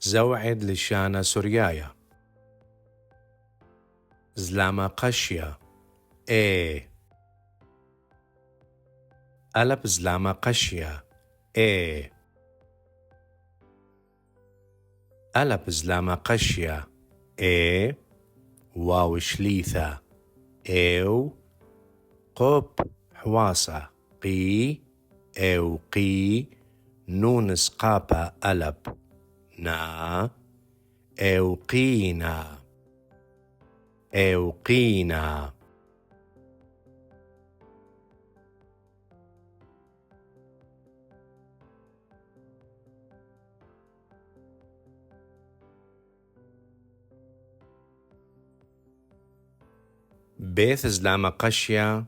زوعد لشانا سوريايا زلاما قشيا ألب زلاما قشيا ألب زلاما قشيا واو شليثة إيو قوب حواسة قي أو قي نون سقابة ألب نا أو قينا أو قينا بيث زلاما قشيا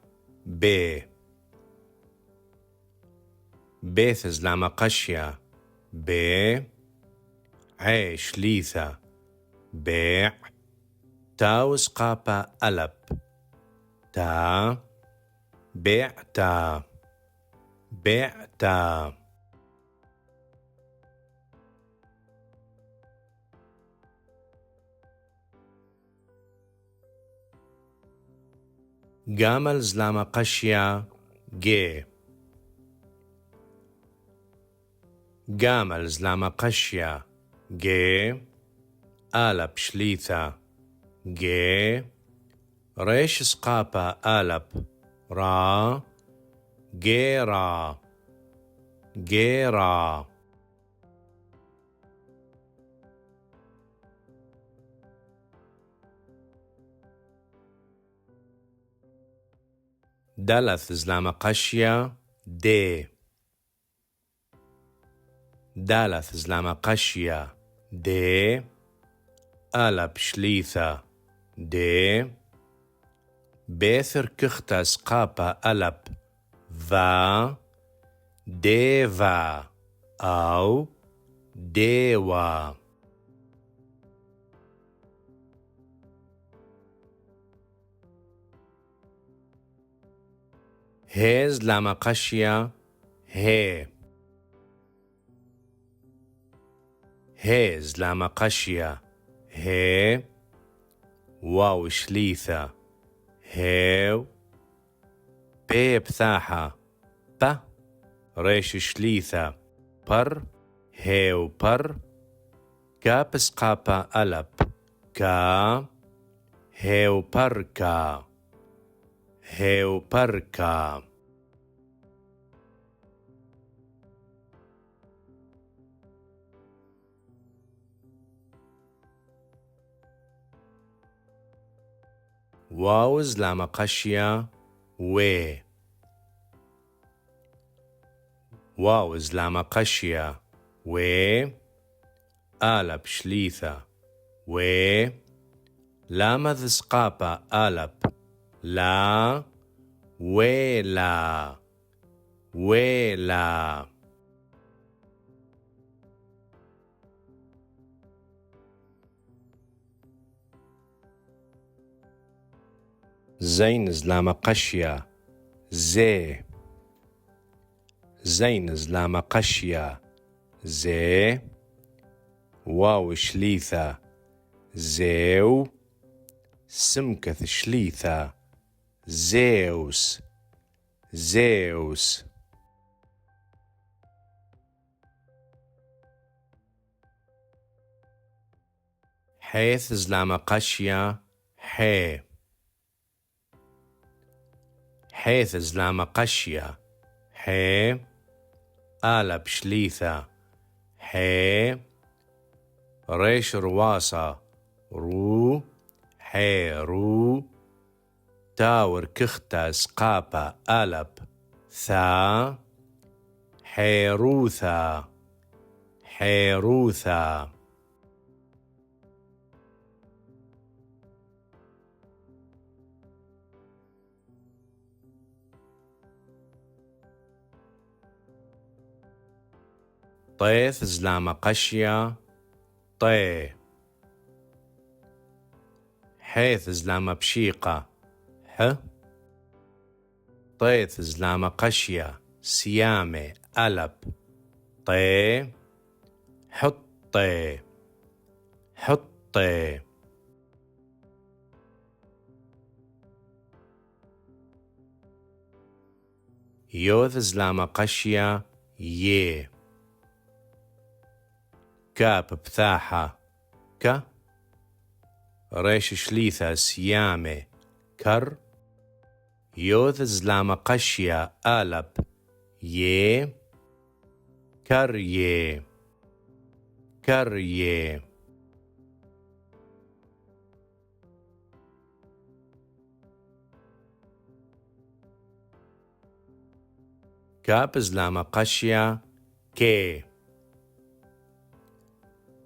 بيث زلاما قشيا عيش ليثة بيع تاو سقابة ألب تا بعتا بعتا جامل زلاما قشيا جامل زلاما قشيا ألب شليثة ريش سقابة ألب را جيرا جيرا دلث زلاما قشيا دالث زلاما قشيا ألب شليثة بيثر كختا سقابة ألب ذا ديفا أو ديوا هيز لما قشيا هيز لما قشيا واو شليثة هيو بثاحة ريش شليثة بر هيو بر كاب سقابة ألب كا هيو بركا هيو بركا واو زلاما قشيا واو زلاما قشيا ألب شليثة لامذ سقابة ألب لا ويلا ويلا زين زلاما قشيا زين زلاما قشيا واو شليثة زيو سمكث شليثة زيوس زيوس حيث زلاما قشيا حيث زلاما قشيا ألب شليثة ريش رواسة رو رو تاور كختا سقابة ألب ثا حيروثا حيروثا طيث زلاما قشيا حيث زلاما بشيقة طيث زلاما قشيا سيامة ألب حطي حطي يوذ زلامة قشية يه كاب بثاحة ك ريش شليثة سيامة كر يوذ زلامة قشية آلب يه كر يه كر يه كاب زلامة قشية كي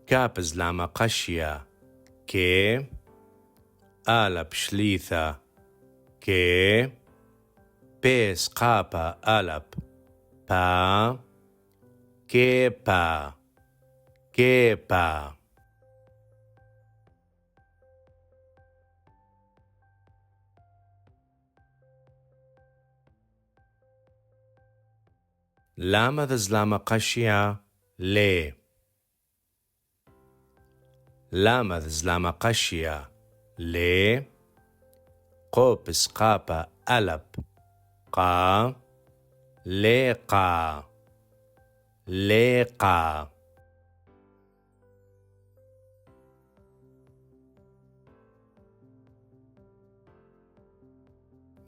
كاب زلامة قشية كي آلب شليثة كي بيس قابا آلب با كيبا كيبا لاما ذزلاما قشيا لي لاما ذزلاما قشيا لي قوب سقابا ألب قا ليقا ليقا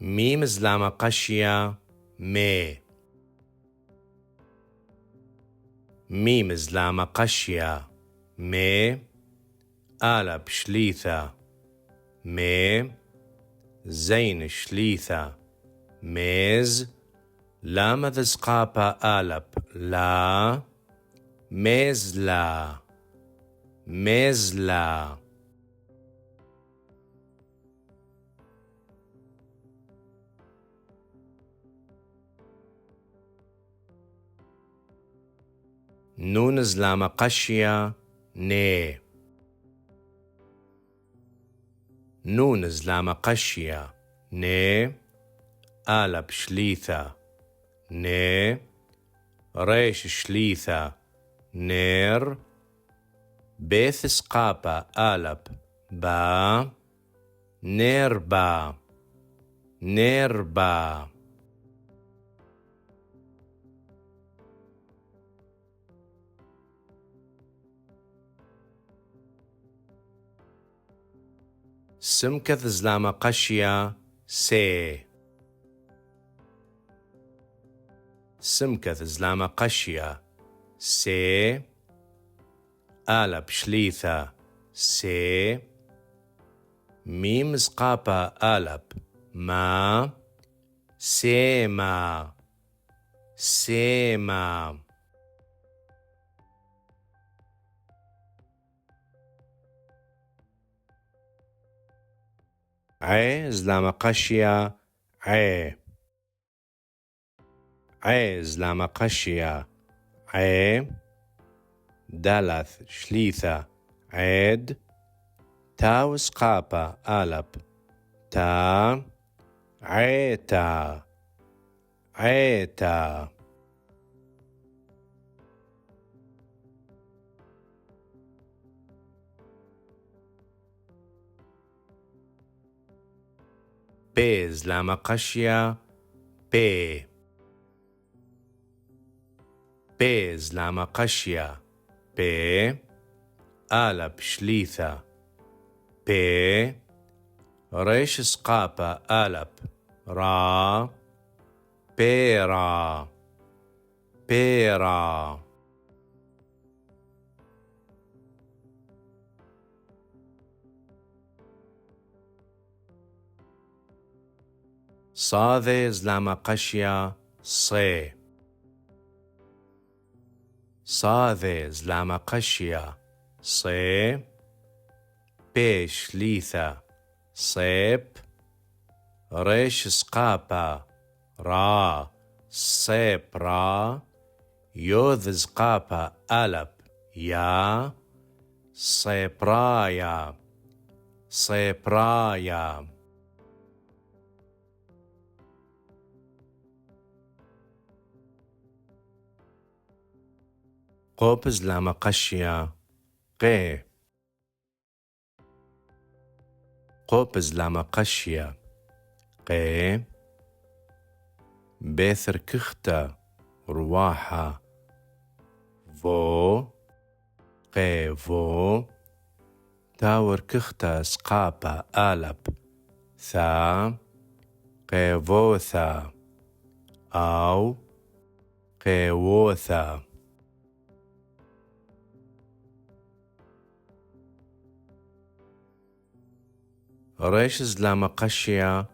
ميم زلاما قشيا مي ميم زلاما قشيا مي آلب شليثة مي زين شليثة ميز لام ذزقابا آلب لا ميزلا ميزلا نون زلام قشيا ني نون زلام قشيا ني آلب شليثة ني ريش شليثة نير بيث سقابا آلب با نيربا نيربا سمكة زلام قشيا سي سمكة زلام قشيا سي آلب شليثة سي ميم زقابا آلب ما سيما سيما عي زلام قشيا عي عي زلام قشيا عي دالث شليثة عيد تاو سقابا آلب تا عيتا عيتا بيز لام قشيا بي بيز لام قشيا بي آلب شليثة بي ريش سقابا آلب را بيرا بيرا صاذي زلام قشيا صي صاذي زلام قشيا صي بيش ليثة صيب ريش سقابا را صيب را يوذ زقابا ألب يا صيبرايا صيبرايا قوب زلام قشيا قي قوبز لما قشيا قي بيثر كختا رواحة فو قي فو تاور كختا سقابة آلب ثا قي فوثا أو قي ووثا ريشز لما قشيا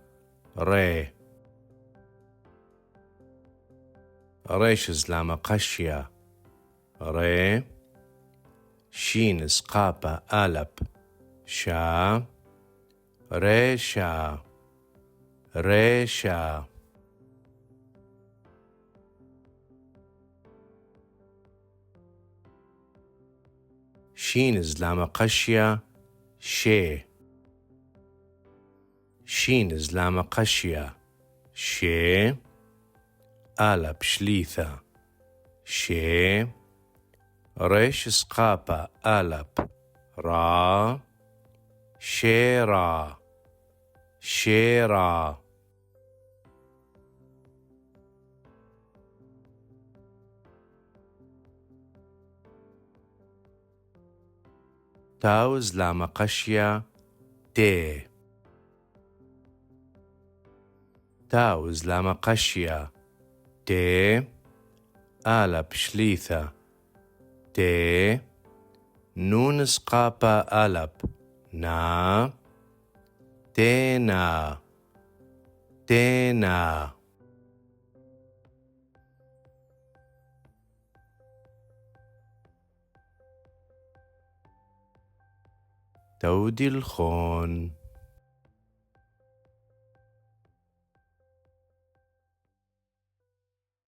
ري ريشز لما قشيا ري شين سقابة آلب شا ريشا ريشا شين زلامة قشيا شي شين زلامة قشيا شي آلب شليثة شي ريش سقابة آلب را شيرا شيرا تاوز لما قشيا تي تاوز لما قشيا تي آلب شليثة تي نون سقابة آلب نا تينا تينا تودي الخون